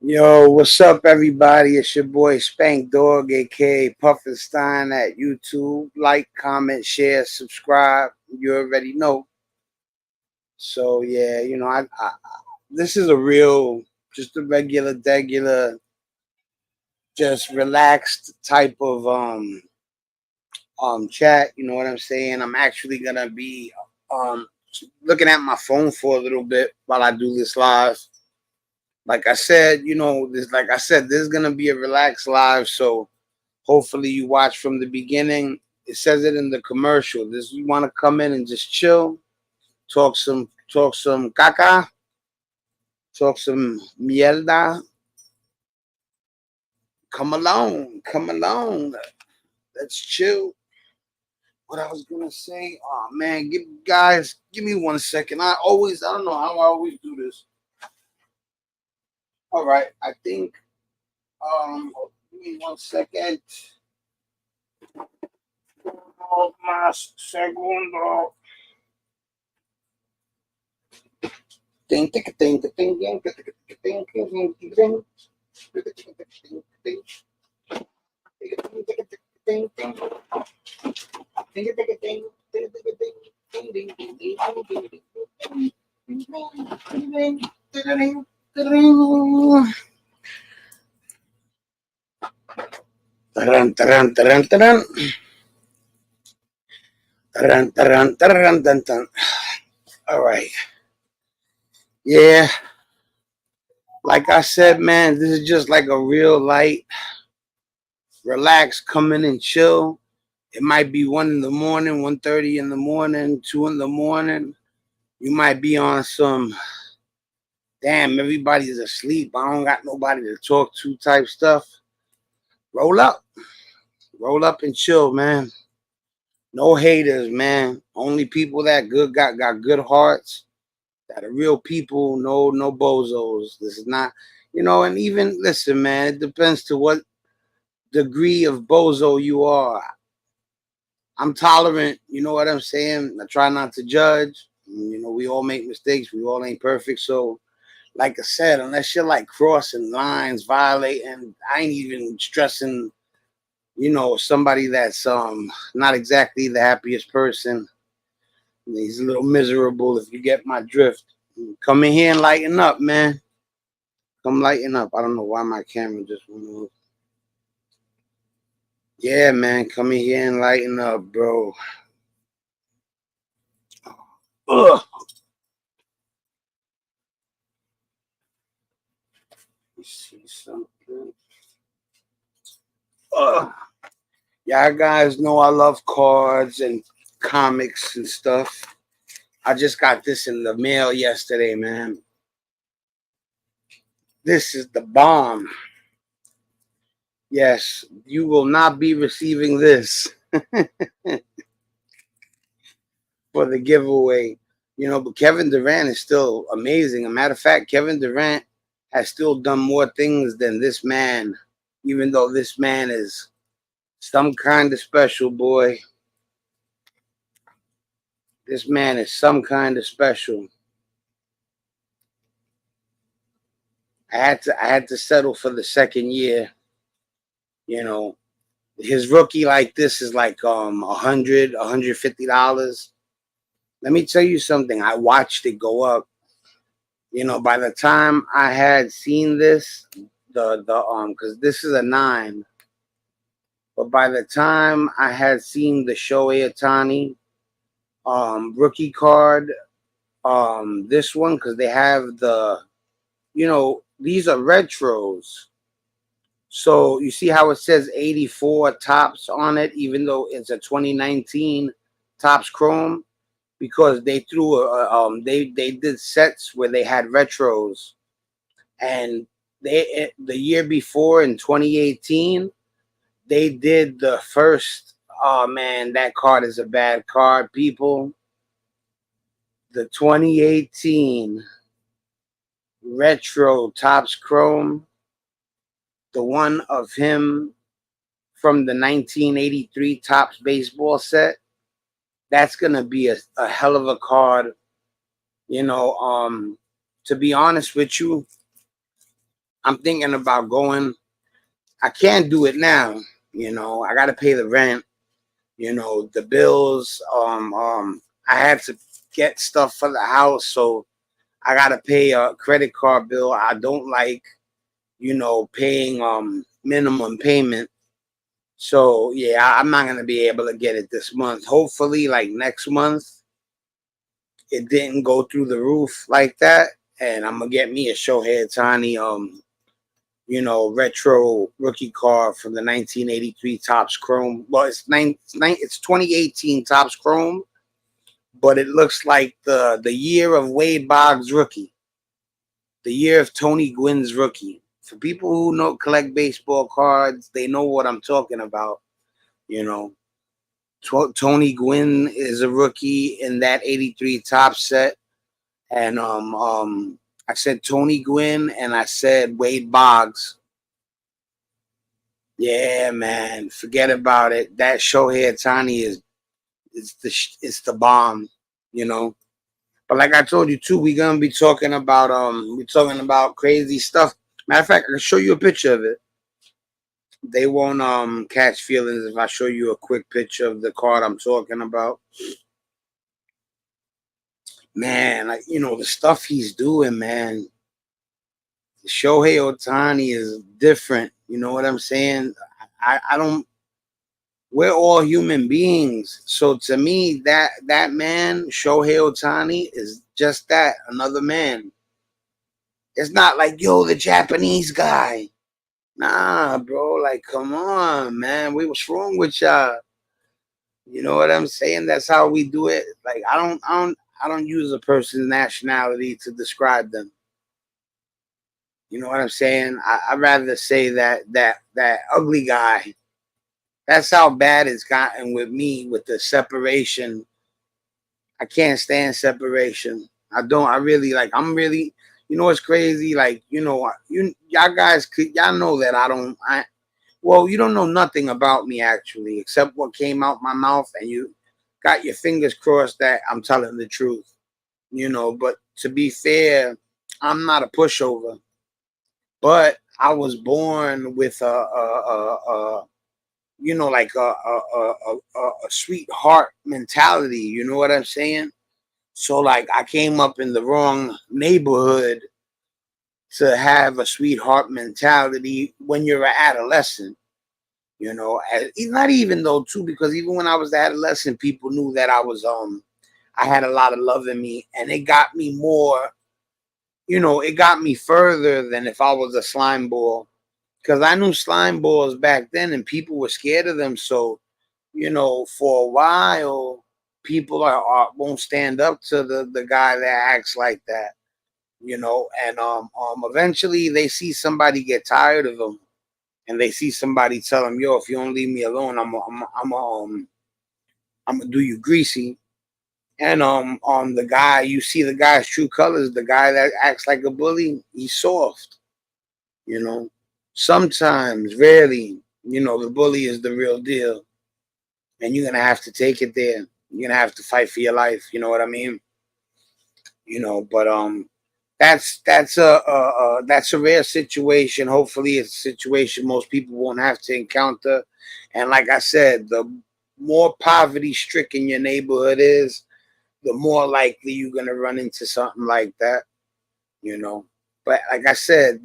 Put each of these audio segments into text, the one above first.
Yo, what's up, everybody? It's your boy Spankdog, aka Puffinstein at YouTube. Like, comment, share, subscribe. You already know. So yeah, this is a real, just a regular, just relaxed type of chat. You know what I'm saying? I'm actually gonna be um looking at my phone for a little bit while I do this live. Like I said, this is gonna be a relaxed live, so hopefully you watch from the beginning. It says it in the commercial. This you want to come in and just chill, talk some caca, talk some mierda. Come along. Let's chill. What I was gonna say, oh man, give me 1 second. I don't know how I always do this. All right, I think give me 1 second. Oh, más segundo. Ting, ting, ting, ting, ting, ting, ting, ting, ting, ting. Taran, taran, taran, taran. Taran, taran, taran, taran, taran. All right. Yeah. Like I said, man, this is just like a real light, relax, come in and chill. It might be 1 in the morning, 1:30 in the morning, 2 in the morning. You might be on some damn, everybody's asleep. I don't got nobody to talk to type stuff. Roll up. Roll up and chill, man. No haters, man. Only people that got good hearts, that are real people, no bozos. This is not, and even listen, man, it depends to what degree of bozo you are. I'm tolerant, you know what I'm saying? I try not to judge. We all make mistakes. We all ain't perfect. So, like I said, unless you're like crossing lines, violating, I ain't even stressing, somebody that's not exactly the happiest person. He's a little miserable if you get my drift. Come in here and lighten up, man. Come lighten up. I don't know why my camera just went off. Yeah, man, come in here and lighten up, bro. Ugh. Let see something. Ugh. Y'all guys know I love cards and comics and stuff. I just got this in the mail yesterday, man. This is the bomb. Yes, you will not be receiving this for the giveaway. But Kevin Durant is still amazing. A matter of fact, Kevin Durant has still done more things than this man, even though this man is some kind of special, boy. This man is some kind of special. I had to settle for the second year. You know, his rookie like this is like $150. Let me tell you something. I watched it go up. By the time I had seen this, because this is a 9, but by the time I had seen the Shohei Ohtani rookie card, this one, because they have these are retros. So you see how it says 84 tops on it, even though it's a 2019 tops chrome, because they threw they did sets where they had retros, and the year before in 2018 they did the first. Oh man, that card is a bad card, people. The 2018 retro tops chrome, the one of him from the 1983 tops baseball set, that's gonna be a hell of a card. To be honest with you, I'm thinking about going. I can't do it now. You know, I got to pay the rent. You know, the bills. I had to get stuff for the house, so I got to pay a credit card bill. I don't like, paying minimum payment. So yeah, I'm not gonna be able to get it this month. Hopefully, like next month, it didn't go through the roof like that, and I'm gonna get me a Shohei Ohtani retro rookie card from the 1983 Topps Chrome. Well, it's 2018 Topps Chrome, but it looks like the year of Wade Boggs' rookie, the year of Tony Gwynn's rookie. For people who know collect baseball cards, they know what I'm talking about. You know, Tony Gwynn is a rookie in that '83 top set, and I said Tony Gwynn, and I said Wade Boggs. Yeah, man, forget about it. That Shohei Ohtani is the bomb, you know. But like I told you too, we're gonna be talking about crazy stuff. Matter of fact, I can show you a picture of it. They won't catch feelings if I show you a quick picture of the card I'm talking about. Man, like the stuff he's doing, man. Shohei Ohtani is different. You know what I'm saying? I don't. We're all human beings, so to me, that man Shohei Ohtani is just that, another man. It's not like the Japanese guy. Nah, bro. Like, come on, man. What's wrong with y'all? You know what I'm saying? That's how we do it. Like, I don't use a person's nationality to describe them. You know what I'm saying? I'd rather say that ugly guy. That's how bad it's gotten with me with the separation. I can't stand separation. I don't. I really like. I'm really. You know what's crazy? Like y'all guys y'all know that I don't. Well, you don't know nothing about me actually, except what came out my mouth, and you got your fingers crossed that I'm telling the truth. But to be fair, I'm not a pushover. But I was born with like a sweetheart mentality. You know what I'm saying? So like I came up in the wrong neighborhood to have a sweetheart mentality when you're an adolescent. Not even though too, because even when I was adolescent, people knew that I had a lot of love in me, and it got me more. It got me further than if I was a slime ball, because I knew slime balls back then, and people were scared of them. So, for a while, people won't stand up to the guy that acts like that. And eventually they see somebody get tired of them, and they see somebody tell them, "Yo, if you don't leave me alone, I'm gonna do you greasy." And the guy, you see the guy's true colors. The guy that acts like a bully, he's soft. You know, sometimes, rarely, the bully is the real deal, and you're gonna have to take it there. You're gonna have to fight for your life. You know what I mean? But that's a rare situation. Hopefully, it's a situation most people won't have to encounter. And like I said, the more poverty stricken your neighborhood is, the more likely you're gonna run into something like that. You know. But like I said,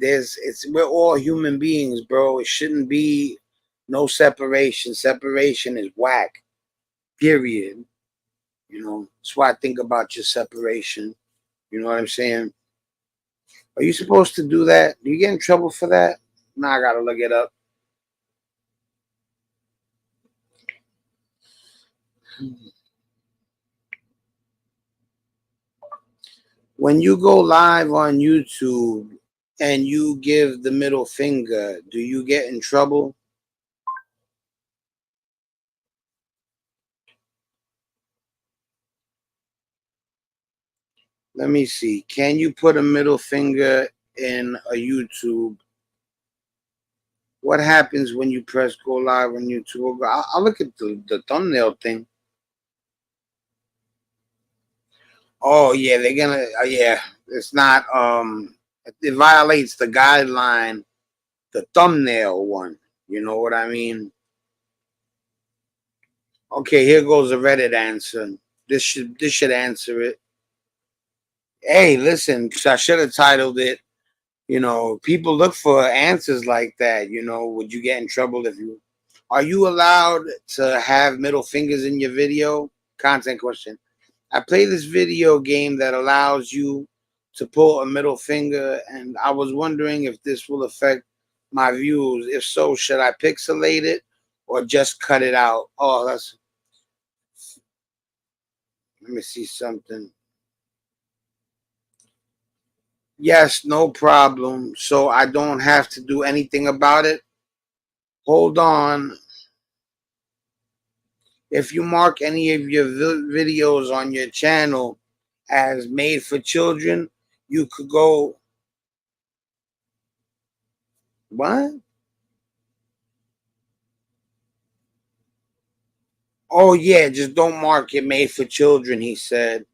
we're all human beings, bro. It shouldn't be no separation. Separation is whack. Period. That's why I think about your separation. You know what I'm saying? Are you supposed to do that? Do you get in trouble for that? Nah, I gotta look it up. When you go live on YouTube and you give the middle finger, do you get in trouble? Let me see. Can you put a middle finger in a YouTube? What happens when you press go live on YouTube? I'll look at the thumbnail thing. Oh yeah, they're gonna. Yeah, it's not. It violates the guideline, the thumbnail one. You know what I mean? Okay, here goes a Reddit answer. This should answer it. Hey, listen, I should have titled it. People look for answers like that. Would you get in trouble if you? Are you allowed to have middle fingers in your video? Content question. I play this video game that allows you to pull a middle finger, and I was wondering if this will affect my views. If so, should I pixelate it or just cut it out? Oh, let me see something. Yes, no problem. So I don't have to do anything about it. Hold on. If you mark any of your videos on your channel as made for children, you could go, what? Oh, yeah, just don't mark it made for children, he said.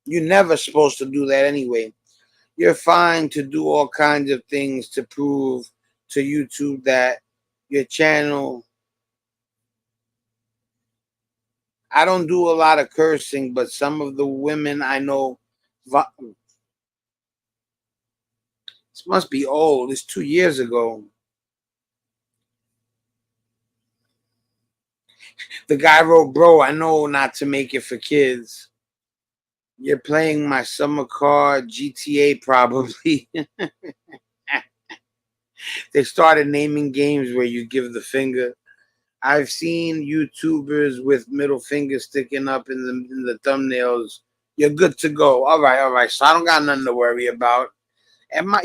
You're never supposed to do that anyway. You're fine to do all kinds of things to prove to YouTube that your channel. I don't do a lot of cursing, but some of the women I know, this must be old. It's 2 years ago. The guy wrote, bro, I know not to make it for kids. You're playing my summer car GTA probably. They started naming games where you give the finger. I've seen YouTubers with middle fingers sticking up in the thumbnails. You're good to go. All right, all right. So I don't got nothing to worry about. And my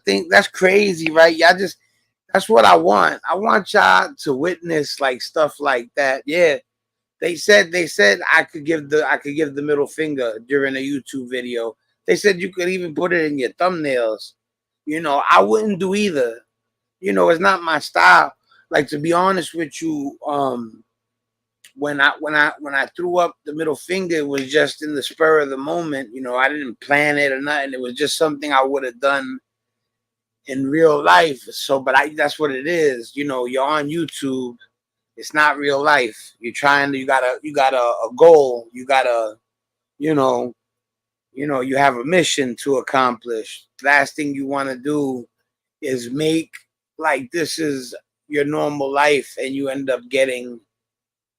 thing, that's crazy, right? Y'all just that's what I want. I want y'all to witness like stuff like that. Yeah. They said I could give the middle finger during a YouTube video. They said you could even put it in your thumbnails. I wouldn't do either. It's not my style. Like, to be honest with you, when I threw up the middle finger, it was just in the spur of the moment. I didn't plan it or nothing. It was just something I would have done in real life. So, but that's what it is. You're on YouTube. It's not real life. You got a goal. You know, you have a mission to accomplish. Last thing you want to do is make like this is your normal life, and you end up getting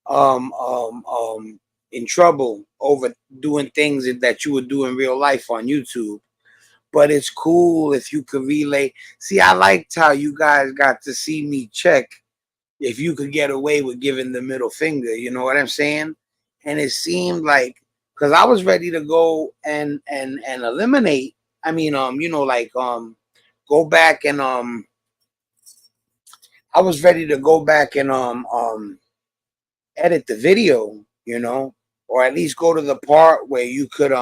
um um um in trouble over doing things that you would do in real life on YouTube. But it's cool if you could relay. See, I liked how you guys got to see me check if you could get away with giving the middle finger. You know what I'm saying? And it seemed like, because I was ready to go and eliminate. I mean, go back and I was ready to go back and edit the video, or at least go to the part where you could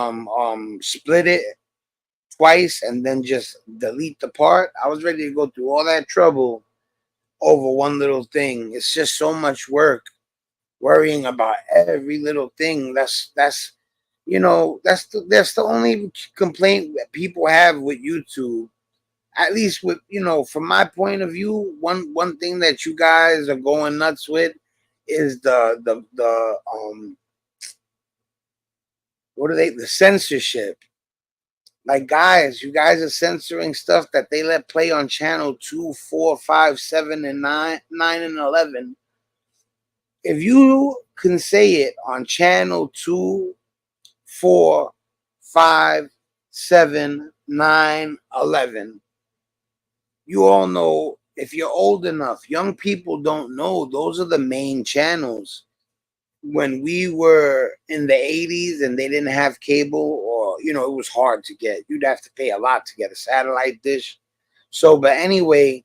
split it twice and then just delete the part. I was ready to go through all that trouble over one little thing. It's just so much work worrying about every little thing. That's the only complaint that people have with YouTube. At least with from my point of view, one thing that you guys are going nuts with is the what are they, the censorship. Like, guys, you guys are censoring stuff that they let play on channel 2, 4, 5, 7, and 9 and 11. If you can say it on channel 2, 4, 5, 7, 9, 11, you all know, if you're old enough, young people don't know, those are the main channels. When we were in the 80s and they didn't have cable, or it was hard to get, you'd have to pay a lot to get a satellite dish. So, but anyway,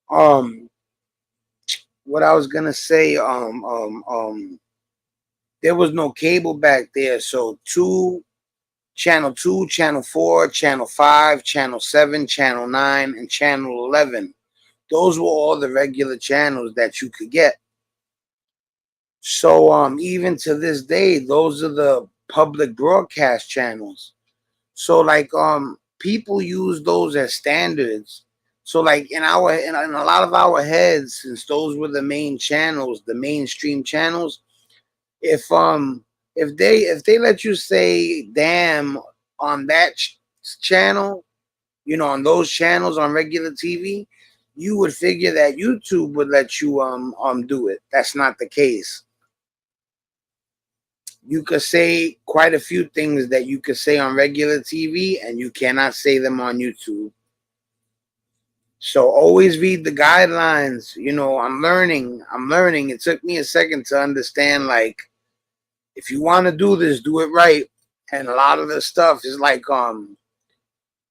what I was gonna say, there was no cable back there. So channel 2, channel 4, channel 5, channel 7, channel 9, and channel 11, those were all the regular channels that you could get. So even to this day, those are the public broadcast channels. So, like, people use those as standards. So like in a lot of our heads, since those were the main channels, the mainstream channels, if if they let you say damn on that channel, on those channels on regular TV, you would figure that YouTube would let you do it. That's not the case. You could say quite a few things that you could say on regular TV, and you cannot say them on YouTube. So always read the guidelines. I'm learning. It took me a second to understand, like, if you want to do this, do it right. And a lot of the stuff is like,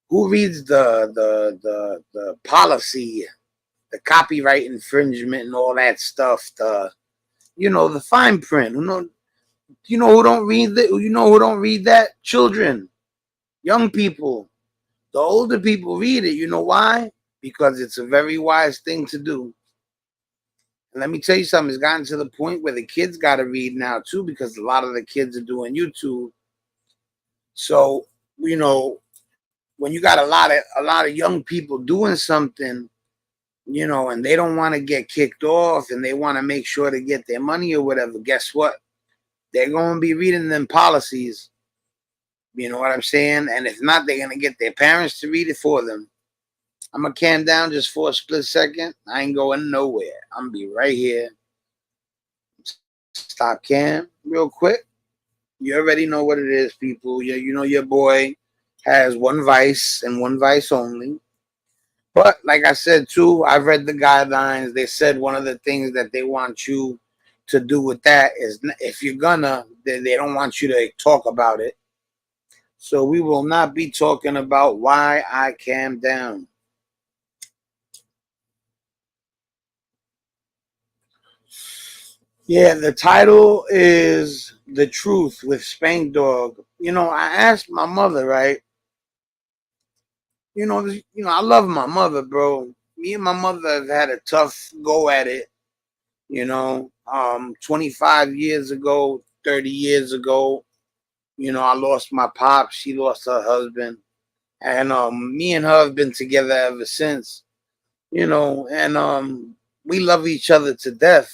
who reads the policy, the copyright infringement and all that stuff, the fine print. Who don't read that? Who don't read that? Children, young people. The older people read it. You know why? Because it's a very wise thing to do. And let me tell you something, it's gotten to the point where the kids got to read now too, because a lot of the kids are doing YouTube. So, when you got a lot of young people doing something, and they don't want to get kicked off and they want to make sure to get their money or whatever, guess what? They're going to be reading them policies. You know what I'm saying? And if not, they're going to get their parents to read it for them. I'm going to calm down just for a split second. I ain't going nowhere. I'm going to be right here. Stop cam real quick. You already know what it is, people. Your boy has one vice and one vice only. But like I said, too, I've read the guidelines. They said one of the things that they want you to do with that is, if you're gonna, they don't want you to talk about it. So we will not be talking about why I calmed down. Yeah, the title is The Truth with Spankdog. I asked my mother, right? I love my mother, bro. Me and my mother have had a tough go at it. 25 years ago, 30 years ago, I lost my pop. She lost her husband. And me and her have been together ever since. And we love each other to death.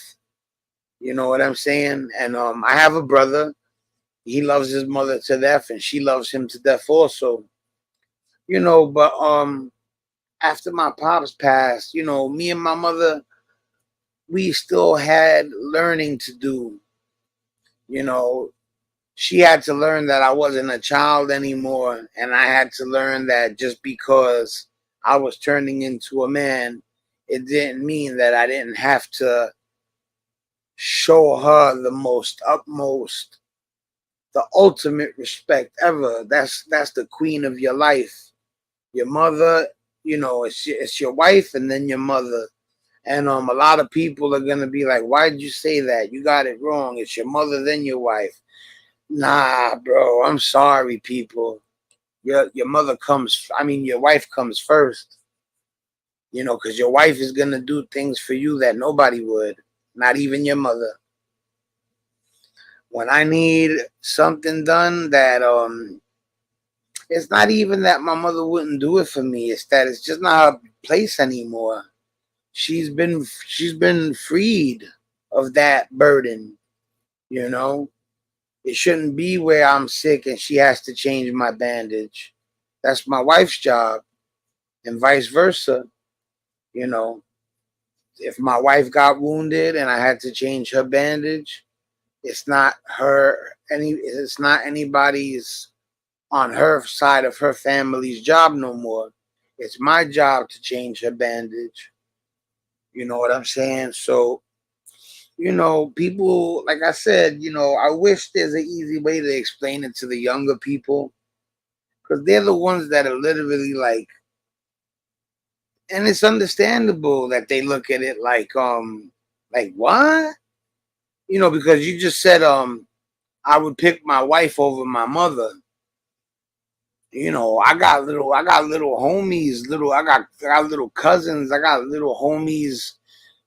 You know what I'm saying? And I have a brother. He loves his mother to death, and she loves him to death also. But after my pops passed, me and my mother, we still had learning to do. She had to learn that I wasn't a child anymore, and I had to learn that just because I was turning into a man, it didn't mean that I didn't have to show her the ultimate respect ever. That's the queen of your life. Your mother, it's your wife and then your mother. And a lot of people are gonna be like, "Why did you say that? You got it wrong. It's your mother, then your wife." Nah, bro. I'm sorry, people. Your mother comes. I mean, your wife comes first. Because your wife is gonna do things for you that nobody would, not even your mother. When I need something done that it's not even that my mother wouldn't do it for me. It's that it's just not her place anymore. She's been freed of that burden. It shouldn't be where I'm sick and she has to change my bandage. That's my wife's job, and vice versa. If my wife got wounded and I had to change her bandage, it's not anybody's on her side of her family's job no more. It's my job to change her bandage. You know what I'm saying? So, people, like I said, I wish there's an easy way to explain it to the younger people, because they're the ones that are literally like, and it's understandable that they look at it like what? Because you just said, I would pick my wife over my mother. I got little homies, I got little cousins, I got little homies.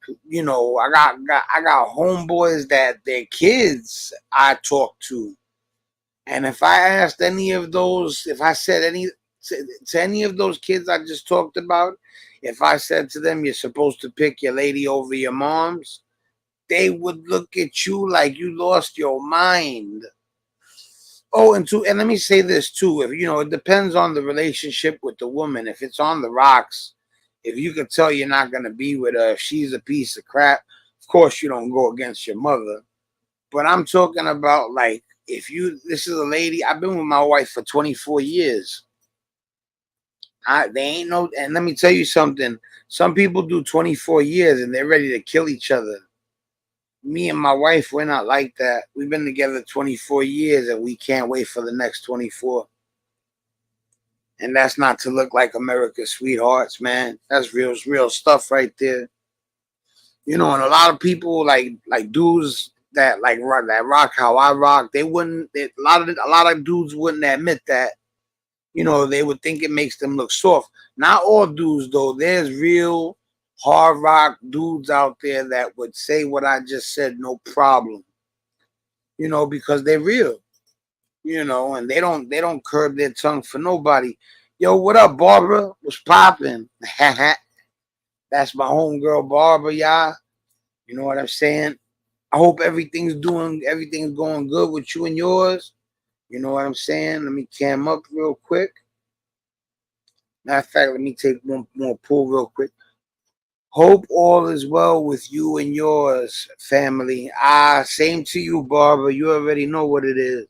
I got homeboys that their kids I talk to, and if I asked any of those, if I said To any of those kids I just talked about, if I said to them, you're supposed to pick your lady over your mom's, they would look at you like you lost your mind. Oh, and let me say this too. If it depends on the relationship with the woman. If it's on the rocks, if you can tell you're not gonna be with her, if she's a piece of crap, of course you don't go against your mother. But I'm talking about like if this is a lady. I've been with my wife for 24 years. They ain't no, and let me tell you something. Some people do 24 years and they're ready to kill each other. Me and my wife, we're not like that. We've been together 24 years and we can't wait for the next 24. And that's not to look like America's sweethearts, man. That's real stuff right there. And a lot of people like dudes that like rock how I rock. They wouldn't. A lot of dudes wouldn't admit that. They would think it makes them look soft. Not all dudes though. There's real hard rock dudes out there that would say what I just said, no problem. Because they're real. And they don't curb their tongue for nobody. Yo, what up, Barbara? What's popping? That's my homegirl, Barbara, y'all. You know what I'm saying? I hope everything's going good with you and yours. You know what I'm saying? Let me cam up real quick. Matter of fact, let me take one more pull real quick. Hope all is well with you and yours, family. Same to you, Barbara. You already know what it is.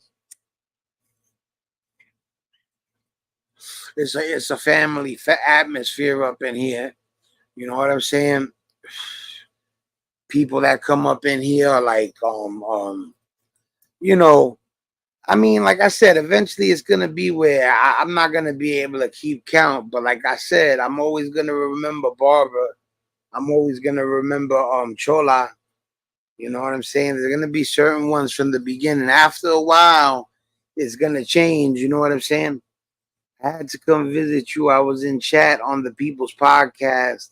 It's a family atmosphere up in here. You know what I'm saying? People that come up in here are like you know, I mean, like I said, eventually it's gonna be where I'm not gonna be able to keep count. But like I said, I'm always gonna remember Barbara. I'm always gonna remember Chola. You know what I'm saying? There's gonna be certain ones from the beginning. After a while, it's gonna change. You know what I'm saying? I had to come visit you. I was in chat on the People's Podcast.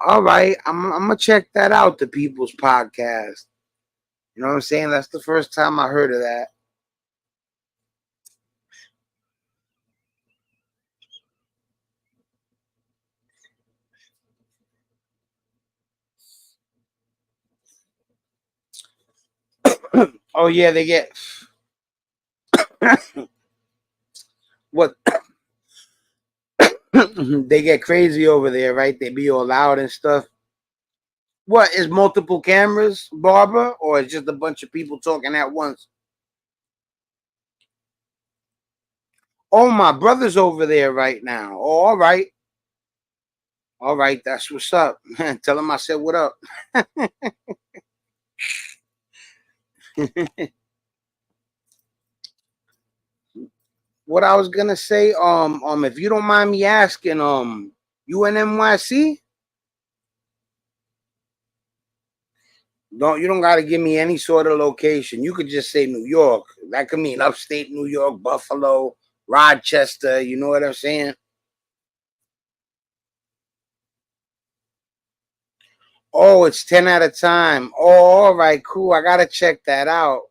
All right, I'm gonna check that out. The People's Podcast. You know what I'm saying? That's the first time I heard of that. Oh yeah, they get what they get crazy over there, right? They be all loud and stuff. What is multiple cameras, Barbara, or is just a bunch of people talking at once? Oh, my brother's over there right now. Oh, all right, that's what's up. Tell him I said what up. What I was gonna say, if you don't mind me asking, you in NYC? You don't gotta give me any sort of location. You could just say New York. That could mean upstate New York, Buffalo, Rochester. You know what I'm saying? Oh, it's 10 at a time. Oh, all right, cool. I gotta check that out.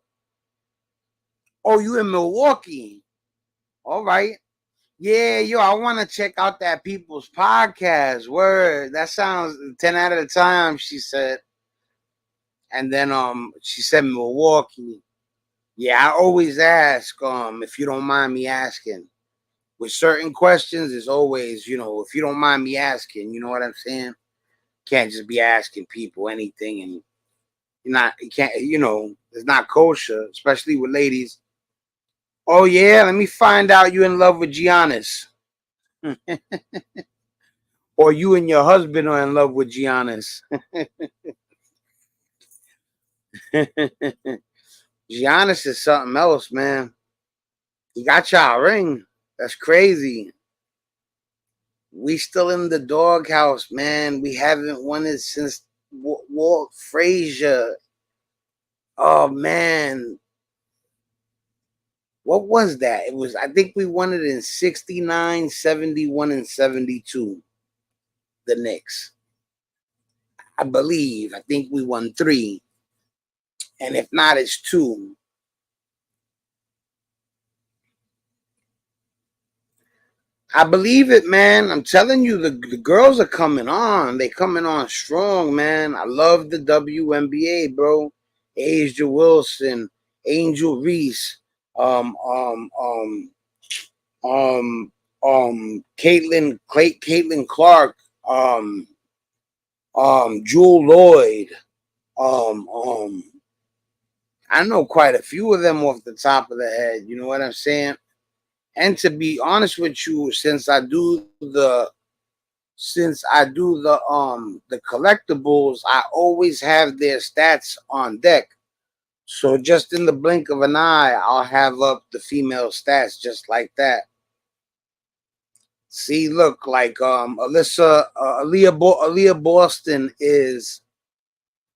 Oh, you in Milwaukee? All right. Yeah, yo, I want to check out that People's Podcast. Word, that sounds 10 out of the time. She said, and then she said Milwaukee. Yeah, I always ask if you don't mind me asking. With certain questions, it's always if you don't mind me asking. You know what I'm saying? Can't just be asking people anything, and you can't it's not kosher, especially with ladies. Oh yeah, let me find out you in love with Giannis. Or you and your husband are in love with Giannis. Giannis is something else, man. He got y'all a ring. That's crazy. We still in the doghouse, man. We haven't won it since Walt Frazier. Oh man, what was that? It was, I think we won it in 69, 71, and 72. The Knicks. I believe. I think we won 3. And if not, it's 2. I believe it, man. I'm telling you, the girls are coming on. They coming on strong, man. I love the WNBA, bro. Asia Wilson, Angel Reese, um, um, um, Caitlin Clark, um, Jewel Lloyd. Um, um, I know quite a few of them off the top of the head. You know what I'm saying? And to be honest with you, since I do the collectibles, I always have their stats on deck. So just in the blink of an eye, I'll have up the female stats just like that. See, look, like Aaliyah Boston is,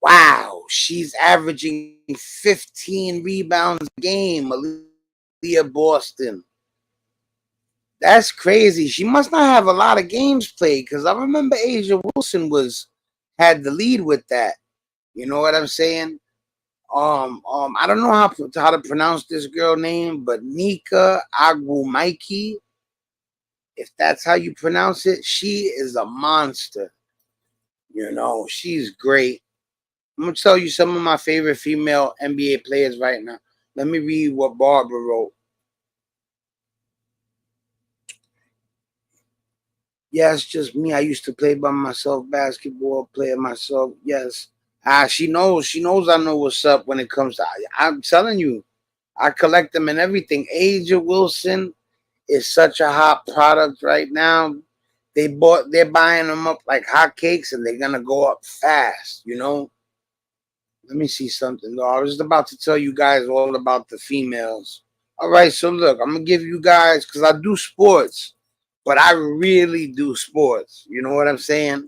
wow, she's averaging 15 rebounds a game. Aaliyah Boston. That's crazy. She must not have a lot of games played because I remember Asia Wilson had the lead with that. You know what I'm saying? I don't know how to pronounce this girl name, but Nika Agwumaiki, if that's how you pronounce it, she is a monster. You know, she's great. I'm gonna tell you some of my favorite female NBA players right now. Let me read what Barbara wrote. Yeah, it's just me. I used to play by myself, basketball, play myself. Yes. She knows. She knows I know what's up when it comes to. I'm telling you, I collect them and everything. Asia Wilson is such a hot product right now. They're buying them up like hotcakes, and they're gonna go up fast. You know. Let me see something though. I was just about to tell you guys all about the females. All right, so look, I'm gonna give you guys because I do sports, but I really do sports. You know what I'm saying?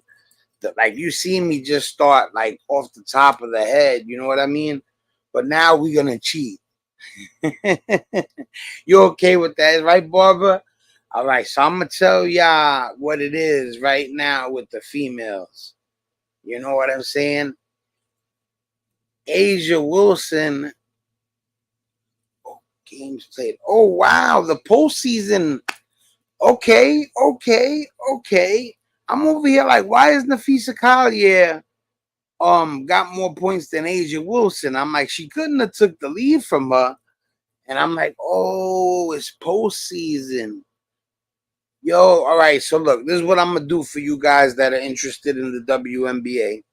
Like you see me just start like off the top of the head. You know what I mean? But now we're gonna cheat. You okay with that, right, Barbara? All right, so I'm gonna tell y'all what it is right now with the females. You know what I'm saying? Asia Wilson games played. Oh wow, the postseason. Okay, okay, okay. I'm over here like, why is Nafisa Collier got more points than Asia Wilson? I'm like, she couldn't have took the lead from her. And I'm like, oh, it's postseason. Yo, all right. So look, this is what I'm gonna do for you guys that are interested in the WNBA.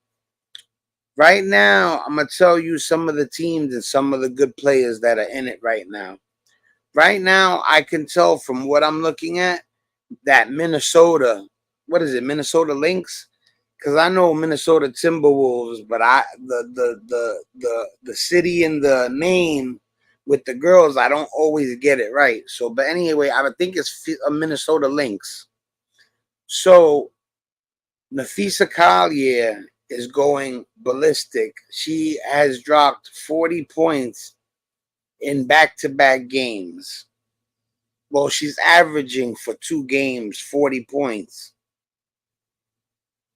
Right now, I'm gonna tell you some of the teams and some of the good players that are in it right now. Right now, I can tell from what I'm looking at that Minnesota, what is it, Minnesota Lynx? Because I know Minnesota Timberwolves, but the city and the name with the girls, I don't always get it right. So, but anyway, I would think it's a Minnesota Lynx. So Nafisa Collier is going ballistic. She has dropped 40 points in back-to-back games. Well, she's averaging for 2 games 40 points.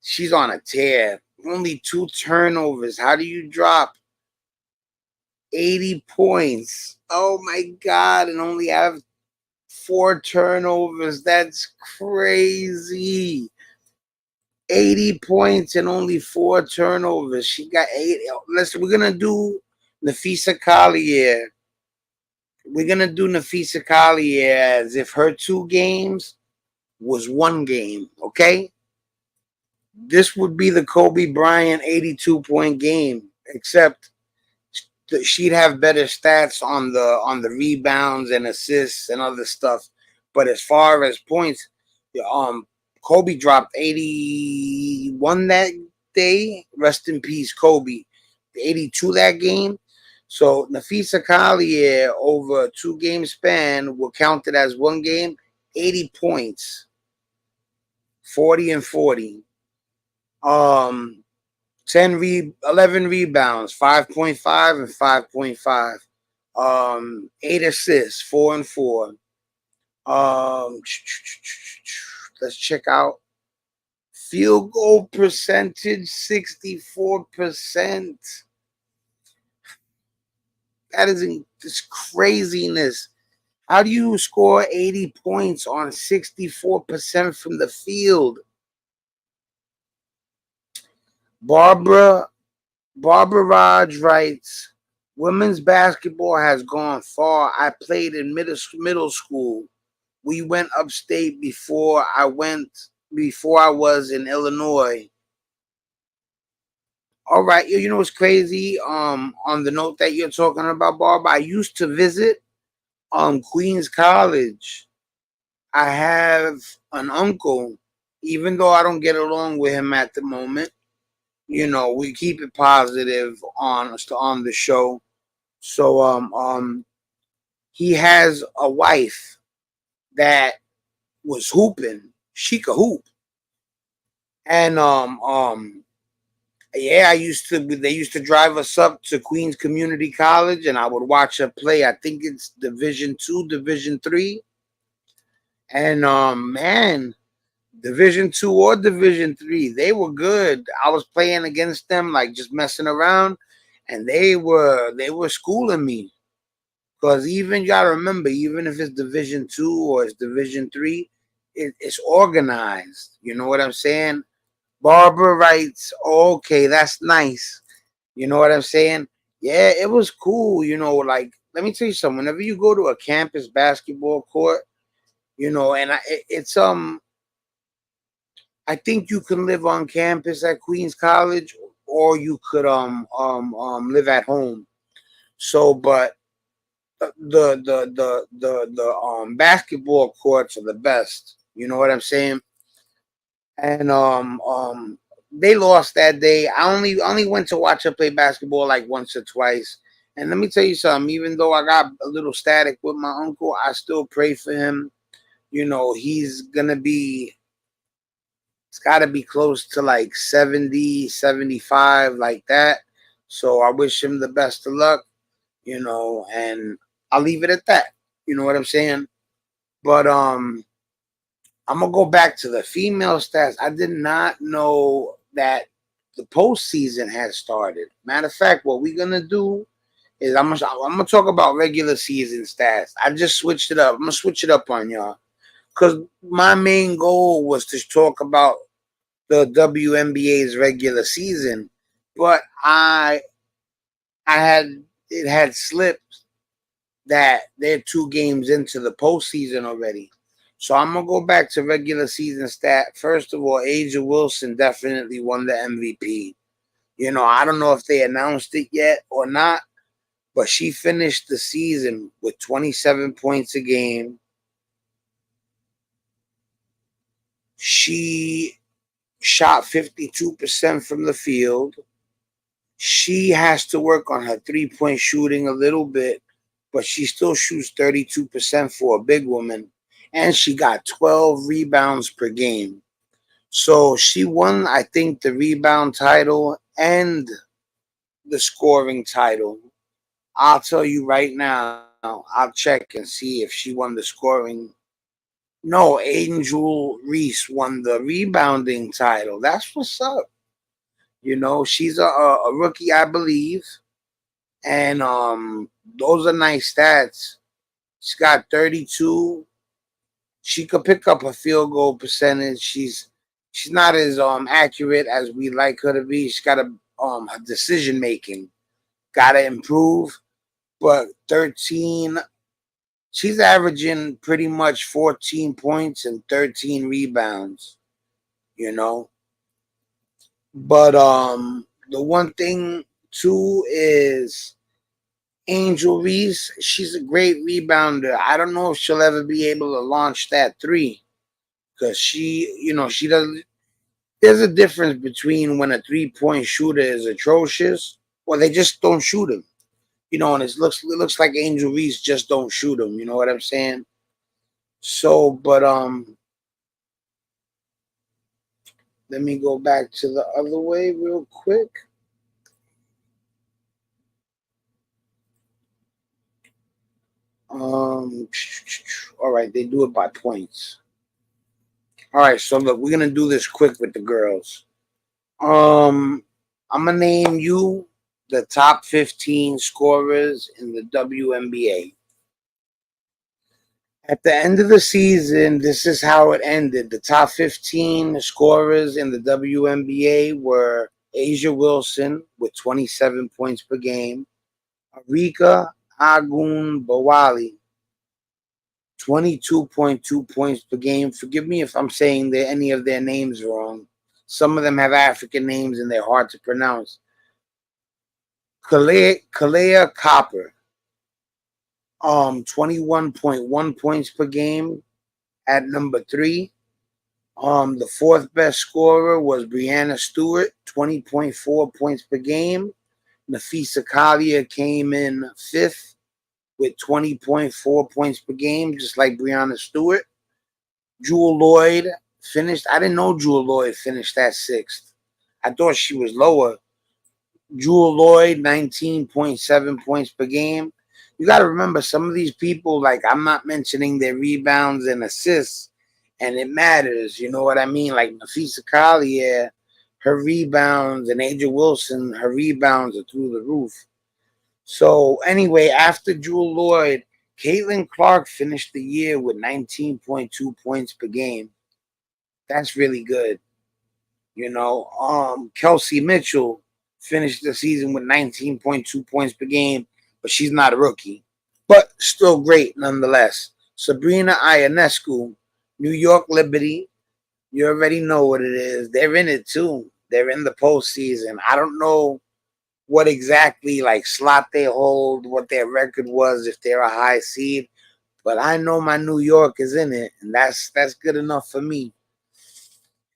She's on a tear. Only 2 turnovers. How do you drop 80 points? Oh my God. And only have 4 turnovers. That's crazy. 80 points and only 4 turnovers. She got 8. Listen, we're going to do Nafisa Collier. We're going to do Nafisa Collier as if her 2 games was 1 game. Okay? This would be the Kobe Bryant 82-point game, except she'd have better stats on the rebounds and assists and other stuff. But as far as points, Kobe dropped 81 that day. Rest in peace, Kobe. 82 that game. So Nafisa Collier over a 2 game span will count it as 1 game. 80 points, 40 and 40. 11 rebounds, 5.5 and 5.5. 8 assists, 4 and 4. Um, let's check out field goal percentage, 64%. That is this craziness. How do you score 80 points on 64% from the field? Barbara Barbara Raj writes, women's basketball has gone far. I played in middle school. We went upstate before I was in Illinois. All right, you know what's crazy? On the note that you're talking about, Barb, I used to visit Queens College. I have an uncle, even though I don't get along with him at the moment. You know, we keep it positive on the show. So he has a wife that was hooping. She could hoop. And yeah, they used to drive us up to Queens Community College and I would watch her play. I think it's Division 2, Division 3. And man, Division 2 or Division 3, they were good. I was playing against them, like just messing around, and they were schooling me. Because even you gotta remember, even if it's Division 2 or it's Division 3, it's organized. You know what I'm saying? Barbara writes, okay, that's nice. You know what I'm saying? Yeah, it was cool. You know, like let me tell you something. Whenever you go to a campus basketball court, you know, and I think you can live on campus at Queens College, or you could live at home. So, but the basketball courts are the best. You know what I'm saying? And they lost that day. I only went to watch her play basketball like once or twice. And let me tell you something. Even though I got a little static with my uncle, I still pray for him. You know, it's got to be close to like 70, 75, like that. So I wish him the best of luck. You know, and I'll leave it at that. You know what I'm saying? But I'm gonna go back to the female stats. I did not know that the postseason had started. Matter of fact, what we're gonna do is I'm gonna talk about regular season stats. I just switched it up. I'm gonna switch it up on y'all because my main goal was to talk about the WNBA's regular season, but I had it had slipped that they're 2 games into the postseason already. So I'm gonna go back to regular season stat. First of all, Aja Wilson definitely won the MVP. You know, I don't know if they announced it yet or not, but she finished the season with 27 points a game. She shot 52% from the field. She has to work on her 3-point shooting a little bit, but she still shoots 32% for a big woman. And she got 12 rebounds per game. So she won, I think, the rebound title and the scoring title. I'll tell you right now, I'll check and see if she won the scoring. No, Angel Reese won the rebounding title. That's what's up. You know, she's a rookie, I believe. And those are nice stats. She's got 32. She could pick up a field goal percentage. She's not as accurate as we like her to be. She's got her decision making gotta improve. But 13, she's averaging pretty much 14 points and 13 rebounds. You know, but the one thing too is Angel Reese, she's a great rebounder. I don't know if she'll ever be able to launch that three because she doesn't. There's a difference between when a 3-point shooter is atrocious or they just don't shoot him. You know, and it looks like Angel Reese just don't shoot him. You know what I'm saying? So, but let me go back to the other way real quick. All right, they do it by points. All right, so look, we're gonna do this quick with the girls. Um, I'm gonna name you the top 15 scorers in the WNBA. At the end of the season, this is how it ended. The top 15 scorers in the WNBA were Asia Wilson with 27 points per game, Arika Agun Bawali, 22.2 points per game. Forgive me if I'm saying any of their names wrong. Some of them have African names and they're hard to pronounce. Kalea Copper, 21.1 points per game at number 3. The fourth best scorer was Brianna Stewart, 20.4 points per game. Nafisa Kalia came in 5th with 20.4 points per game, just like Brianna Stewart. Jewel Lloyd finished. I didn't know Jewel Lloyd finished at 6th. I thought she was lower. Jewel Lloyd, 19.7 points per game. You got to remember, some of these people, like, I'm not mentioning their rebounds and assists, and it matters. You know what I mean? Like Nafisa Collier, her rebounds, and Aja Wilson, her rebounds are through the roof. So anyway, after Jewel Lloyd, Caitlin Clark finished the year with 19.2 points per game. That's really good. You know, Kelsey Mitchell finished the season with 19.2 points per game, but she's not a rookie. But still great nonetheless. Sabrina Ionescu, New York Liberty. You already know what it is. They're in it too. They're in the postseason. I don't know what exactly like slot they hold, what their record was if they're a high seed, but I know my New York is in it, and that's good enough for me.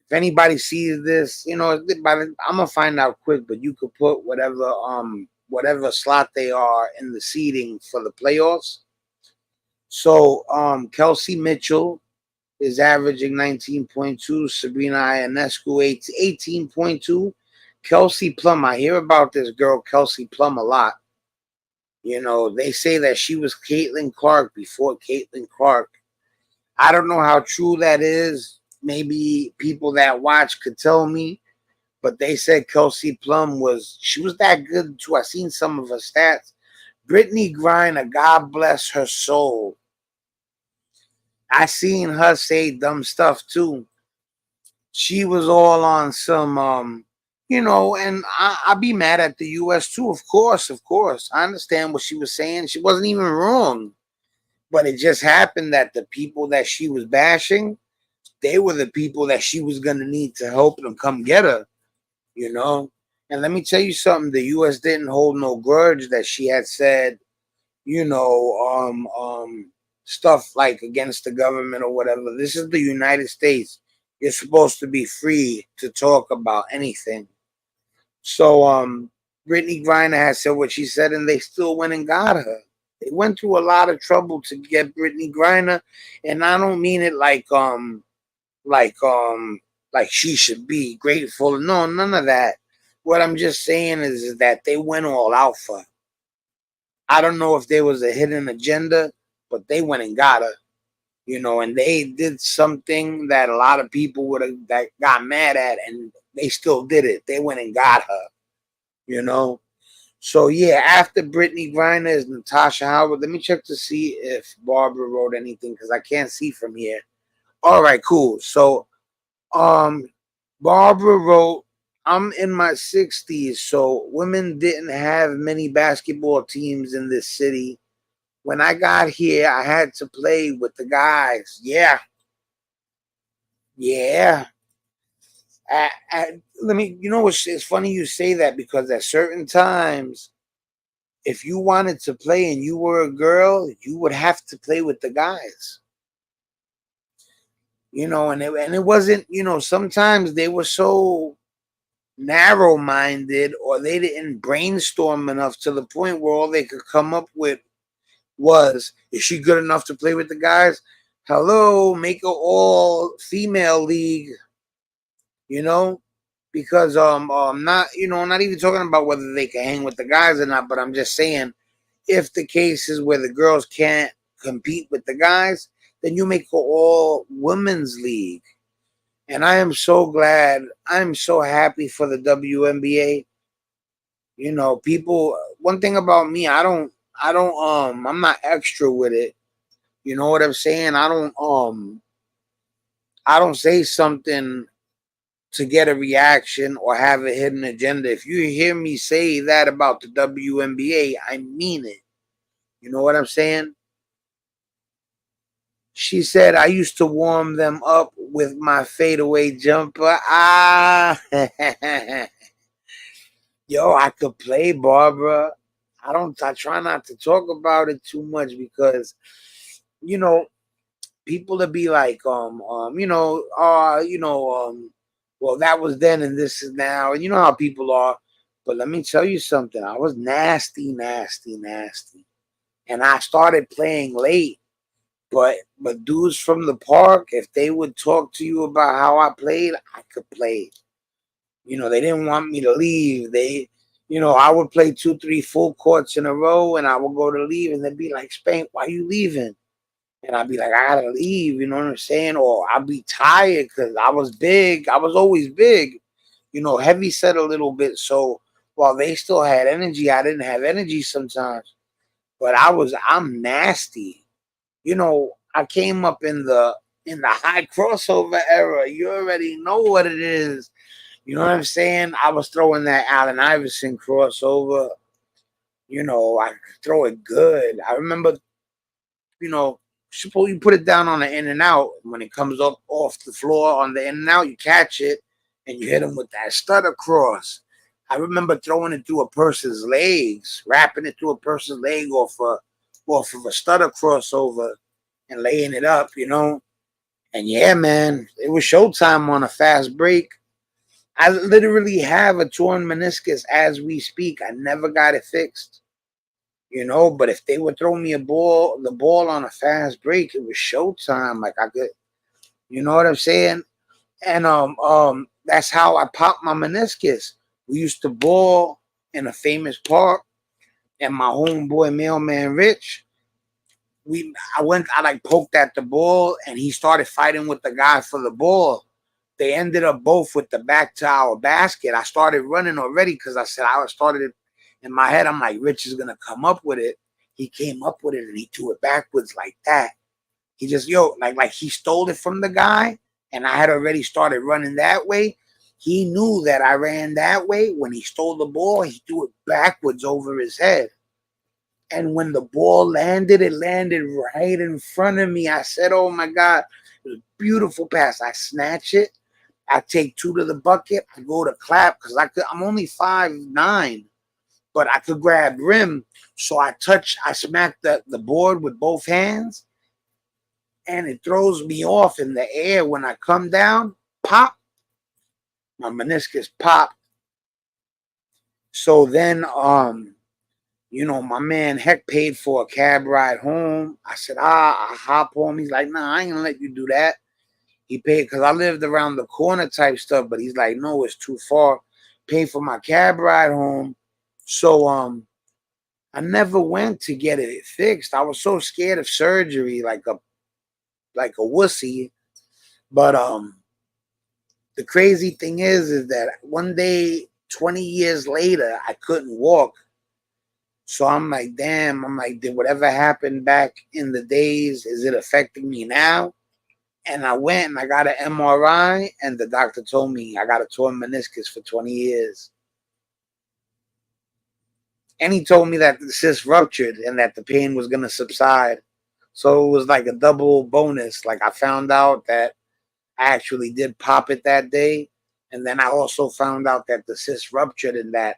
If anybody sees this, you know, I'm gonna find out quick, but you could put whatever slot they are in the seeding for the playoffs. So Kelsey Mitchell is averaging 19.2, Sabrina Ionescu 18.2. Kelsey Plum, I hear about this girl Kelsey Plum a lot. You know, they say that she was Caitlin Clark before Caitlin Clark. I don't know how true that is. Maybe people that watch could tell me, but they said Kelsey Plum she was that good too. I seen some of her stats. Brittany Griner, God bless her soul. I seen her say dumb stuff too. She was all on some, you know, and I'd be mad at the U.S. too. Of course, of course. I understand what she was saying. She wasn't even wrong. But it just happened that the people that she was bashing, they were the people that she was going to need to help them come get her, you know? And let me tell you something. The U.S. didn't hold no grudge that she had said, you know, stuff like against the government or whatever. This is the United States. You're supposed to be free to talk about anything. So, Brittany Griner has said what she said, and they still went and got her. They went through a lot of trouble to get Brittany Griner, and I don't mean it like like she should be grateful. No, none of that. What I'm just saying is that they went all out for her. I don't know if there was a hidden agenda, but they went and got her, you know, and they did something that a lot of people would have that got mad at, and they still did it. They went and got her, you know. So yeah, after Brittany Griner is Natasha Howard. Let me check to see if Barbara wrote anything because I can't see from here. All right, cool. So um Barbara wrote, I'm in my 60s, so women didn't have many basketball teams in this city. When I got here, I had to play with the guys. Yeah. Yeah. Let me, you know, it's funny you say that because at certain times, if you wanted to play and you were a girl, you would have to play with the guys. You know, and it wasn't, you know, sometimes they were so narrow-minded or they didn't brainstorm enough to the point where all they could come up with was, is she good enough to play with the guys? Hello, make an all-female league, you know? Because not, you know, not even talking about whether they can hang with the guys or not, but I'm just saying if the case is where the girls can't compete with the guys, then you make an all women's league. And I am so glad, I'm so happy for the WNBA. You know, people, one thing about me, I'm not extra with it. You know what I'm saying? I don't say something to get a reaction or have a hidden agenda. If you hear me say that about the WNBA, I mean it. You know what I'm saying? She said, I used to warm them up with my fadeaway jumper. Ah, yo, I could play, Barbara. I try not to talk about it too much because, you know, people to be like, well, that was then and this is now. And you know how people are. But let me tell you something. I was nasty, nasty, nasty. And I started playing late. But dudes from the park, if they would talk to you about how I played, I could play. They didn't want me to leave. I would play 2, 3 full courts in a row, and I would go to leave, and they'd be like, "Spank, why you leaving?" And I'd be like, "I gotta leave." You know what I'm saying? Or I'd be tired because I was big. I was always big. Heavy set a little bit. So while they still had energy, I didn't have energy sometimes. But I'm nasty. I came up in the high crossover era. You already know what it is. You know what I'm saying? I was throwing that Allen Iverson crossover. I could throw it good. I remember, suppose you put it down on the in and out. When it comes up off the floor on the in and out, you catch it and you hit him with that stutter cross. I remember throwing it through a person's legs, wrapping it through a person's leg off of a stutter crossover and laying it up. And yeah, man, it was showtime on a fast break. I literally have a torn meniscus as we speak. I never got it fixed. But if they would throw me the ball on a fast break, it was showtime. Like I could, you know what I'm saying? And that's how I popped my meniscus. We used to ball in a famous park, and my homeboy Mailman Rich, I like poked at the ball, and he started fighting with the guy for the ball. They ended up both with the back to our basket. I started running already because I started it in my head. I'm like, Rich is gonna come up with it. He came up with it and he threw it backwards like that. He just like he stole it from the guy, and I had already started running that way. He knew that I ran that way. When he stole the ball, he threw it backwards over his head. And when the ball landed, it landed right in front of me. I said, "Oh my God." It was a beautiful pass. I snatch it. I take 2 to the bucket. I go to clap because I'm only 5'9", but I could grab rim. So I smack the board with both hands, and it throws me off in the air. When I come down, pop, my meniscus popped. So then, my man Heck paid for a cab ride home. I said, I hop home. He's like, nah, I ain't gonna let you do that. He paid because I lived around the corner type stuff, but he's like, no, it's too far. Paid for my cab ride home. So I never went to get it fixed. I was so scared of surgery, like a wussy. But the crazy thing is that one day, 20 years later, I couldn't walk. So I'm like, damn, did whatever happened back in the days, is it affecting me now? And I went and I got an MRI, and the doctor told me I got a torn meniscus for 20 years. And he told me that the cyst ruptured and that the pain was going to subside. So it was like a double bonus. Like I found out that I actually did pop it that day. And then I also found out that the cyst ruptured and that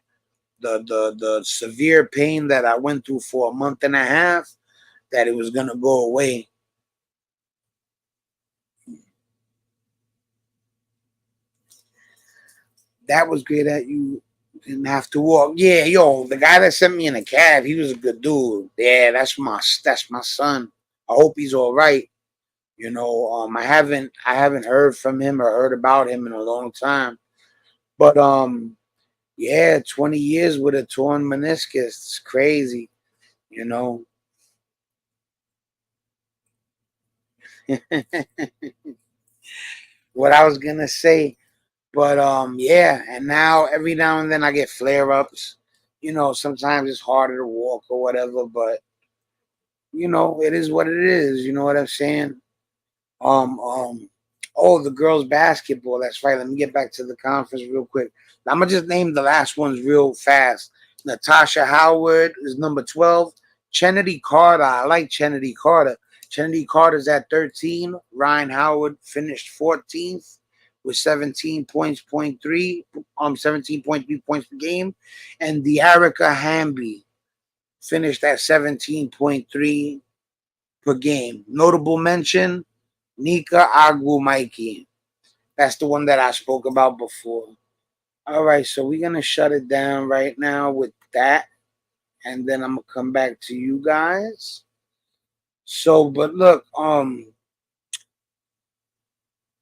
the severe pain that I went through for a month and a half, that it was going to go away. That was great that you didn't have to walk. Yeah, yo, the guy that sent me in a cab, he was a good dude. Yeah, that's my son. I hope he's all right. I haven't heard from him or heard about him in a long time. But yeah, 20 years with a torn meniscus. It's crazy, you know. What I was gonna say. But yeah, and now every now and then I get flare ups. Sometimes it's harder to walk or whatever, but it is what it is. You know what I'm saying? Um, um, oh, the girls basketball. That's right. Let me get back to the conference real quick. I'm gonna just name the last ones real fast. Natasha Howard is number 12. Kennedy Carter. I like Kennedy Carter. Kennedy Carter's at 13. Ryan Howard finished 14th with 17 points, 17.3 points per game. And Dearica Hamby finished at 17.3 per game. Notable mention, Nika Agwu Mikey. That's the one that I spoke about before. All right, so we're gonna shut it down right now with that, and then I'm gonna come back to you guys. So, but look,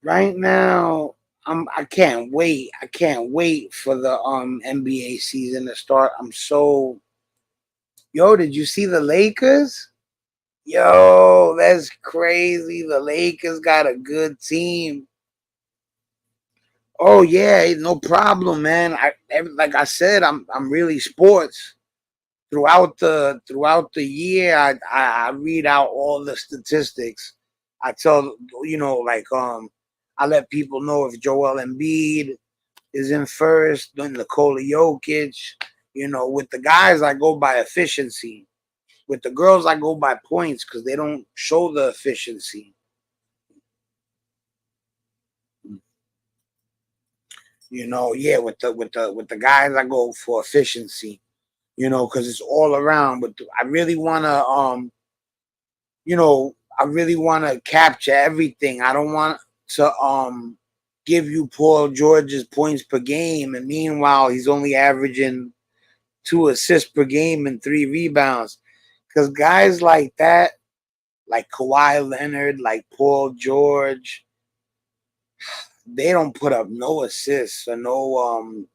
right now, I can't wait. I can't wait for the NBA season to start. I'm so yo. Did you see the Lakers? Yo, that's crazy. The Lakers got a good team. Oh yeah, no problem, man. Like I said, I'm really sports. Throughout the year, I read out all the statistics. I tell I let people know if Joel Embiid is in first, then Nikola Jokic. With the guys I go by efficiency. With the girls I go by points because they don't show the efficiency. Yeah, with the guys I go for efficiency. Because it's all around. But I really wanna I really wanna capture everything. I don't want to give you Paul George's points per game, and meanwhile he's only averaging 2 assists per game and 3 rebounds. Because guys like that, like Kawhi Leonard, like Paul George, they don't put up no assists or no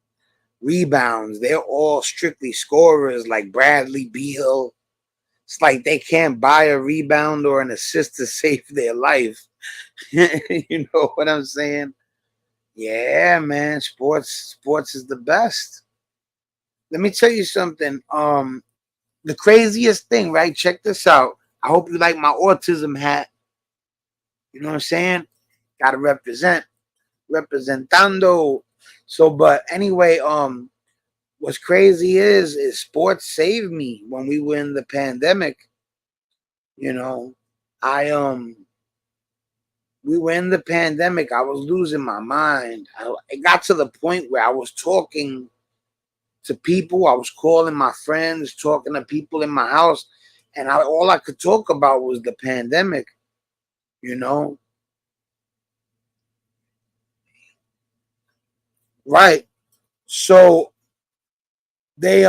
rebounds. They're all strictly scorers like Bradley Beal. It's like they can't buy a rebound or an assist to save their life. You know what I'm saying? Yeah, man. Sports is the best. Let me tell you something. The craziest thing, right? Check this out. I hope you like my autism hat. You know what I'm saying? Gotta representando. So, but anyway, what's crazy is sports saved me when we were in the pandemic. You know, I we were in the pandemic. I was losing my mind. It got to the point where I was talking to people. I was calling my friends, talking to people in my house, and all I could talk about was the pandemic. You know, right? So they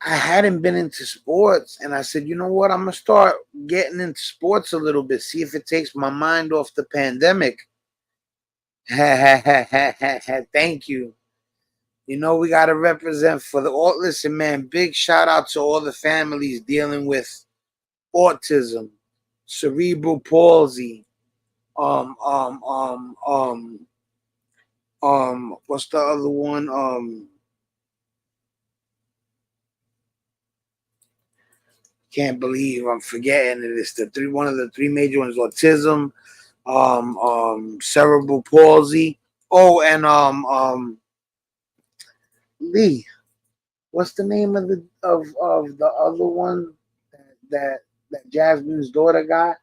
I hadn't been into sports, and I said, you know what? I'm gonna start getting into sports a little bit, see if it takes my mind off the pandemic. Thank you. We gotta represent for the all. Listen, man, big shout out to all the families dealing with autism, cerebral palsy, um, um, um, um, what's the other one? Can't believe I'm forgetting it. It's one of the three major ones: autism, cerebral palsy. Oh, and Lee. What's the name of the other one that that Jasmine's daughter got?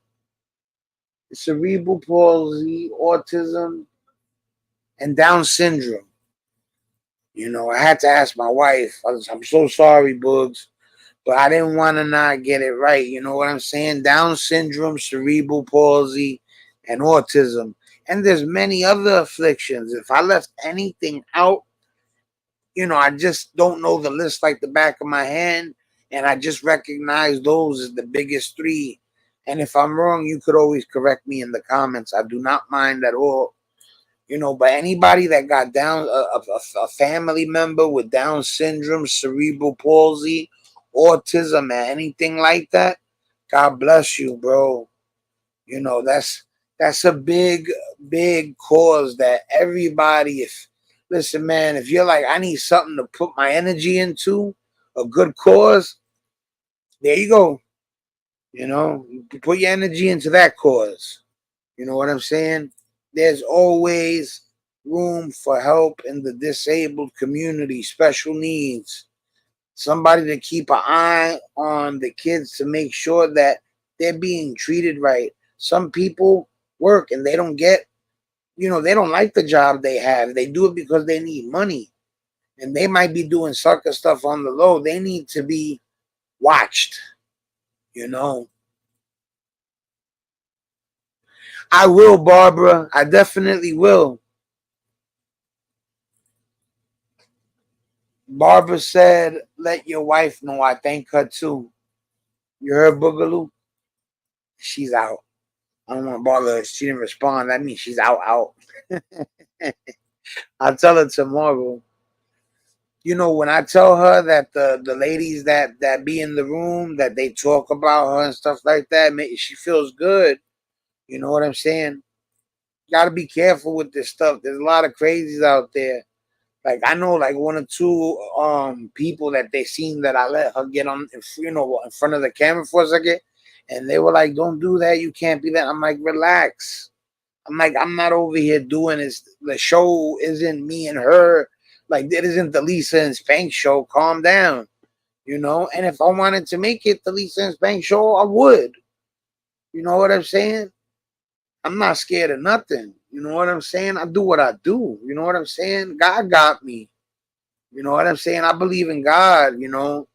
Cerebral palsy, autism, and Down syndrome. I had to ask my wife. I'm so sorry, Boogs, but I didn't want to not get it right. You know what I'm saying? Down syndrome, cerebral palsy, and autism. And there's many other afflictions. If I left anything out, I just don't know the list like the back of my hand. And I just recognize those as the biggest three. And if I'm wrong, you could always correct me in the comments. I do not mind at all. But anybody that got a family member with Down syndrome, cerebral palsy, autism, and anything like that, God bless you, bro. That's a big cause that everybody. If listen, man, if you're like, I need something to put my energy into, a good cause, there you go. You know, you put your energy into that cause. You know what I'm saying? There's always room for help in the disabled community, special needs. Somebody to keep an eye on the kids to make sure that they're being treated right. Some people work and they don't get, they don't like the job they have. They do it because they need money. And they might be doing sucker stuff on the low. They need to be watched, you know. I will, Barbara. I definitely will. Barbara said, let your wife know I thank her too. You heard Boogaloo? She's out. I don't want to bother her. She didn't respond. That means she's out. I'll tell her tomorrow. When I tell her that the ladies that be in the room, that they talk about her and stuff like that, she feels good. You know what I'm saying? Got to be careful with this stuff. There's a lot of crazies out there. Like I know, like one or two people that they seen that I let her get on, in front of the camera for a second, and they were like, "Don't do that. You can't be that." I'm like, "Relax." I'm like, I'm not over here doing this. The show isn't me and her. Like, it isn't the Lisa and Spank show. Calm down, And if I wanted to make it the Lisa and Spank show, I would. You know what I'm saying? I'm not scared of nothing. You know what I'm saying? I do what I do. You know what I'm saying? God got me. You know what I'm saying? I believe in God, And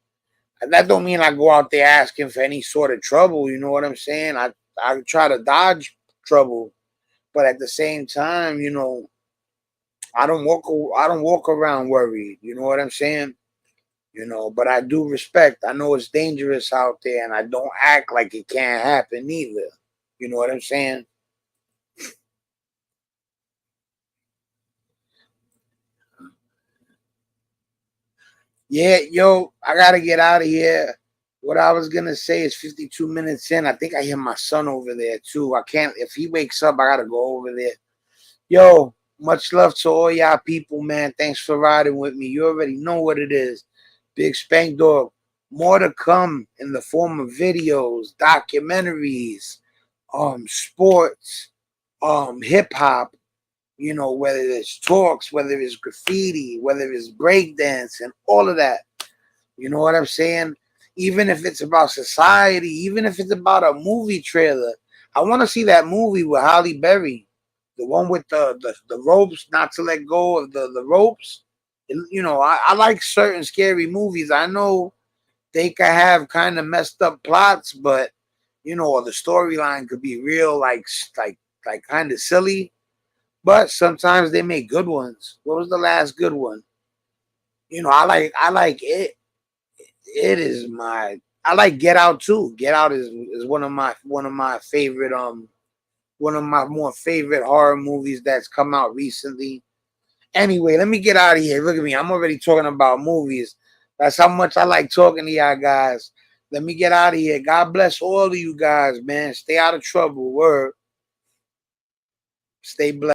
that don't mean I go out there asking for any sort of trouble. You know what I'm saying? I try to dodge trouble. But at the same time, I don't walk around worried. You know what I'm saying? But I do respect. I know it's dangerous out there, and I don't act like it can't happen either. You know what I'm saying? Yeah, yo, I gotta get out of here. What I was gonna say is 52 minutes in. I think I hear my son over there too. I can't. If he wakes up, I gotta go over there. Yo, much love to all y'all people, man. Thanks for riding with me. You already know what it is. Big Spankdog. More to come in the form of videos, documentaries, sports, hip hop, whether it's talks, whether it's graffiti, whether it's breakdance and all of that. You know what I'm saying? Even if it's about society, even if it's about a movie trailer. I want to see that movie with Halle Berry, the one with the ropes, not to let go of the ropes. I like certain scary movies. I know they could have kind of messed up plots, but or the storyline could be real, like kind of silly. But sometimes they make good ones. What was the last good one? I like it. It is my. I like Get Out too. Get Out is one of my favorite one of my more favorite horror movies that's come out recently. Anyway, let me get out of here. Look at me. I'm already talking about movies. That's how much I like talking to y'all guys. Let me get out of here. God bless all of you guys, man. Stay out of trouble. Word. Stay blessed.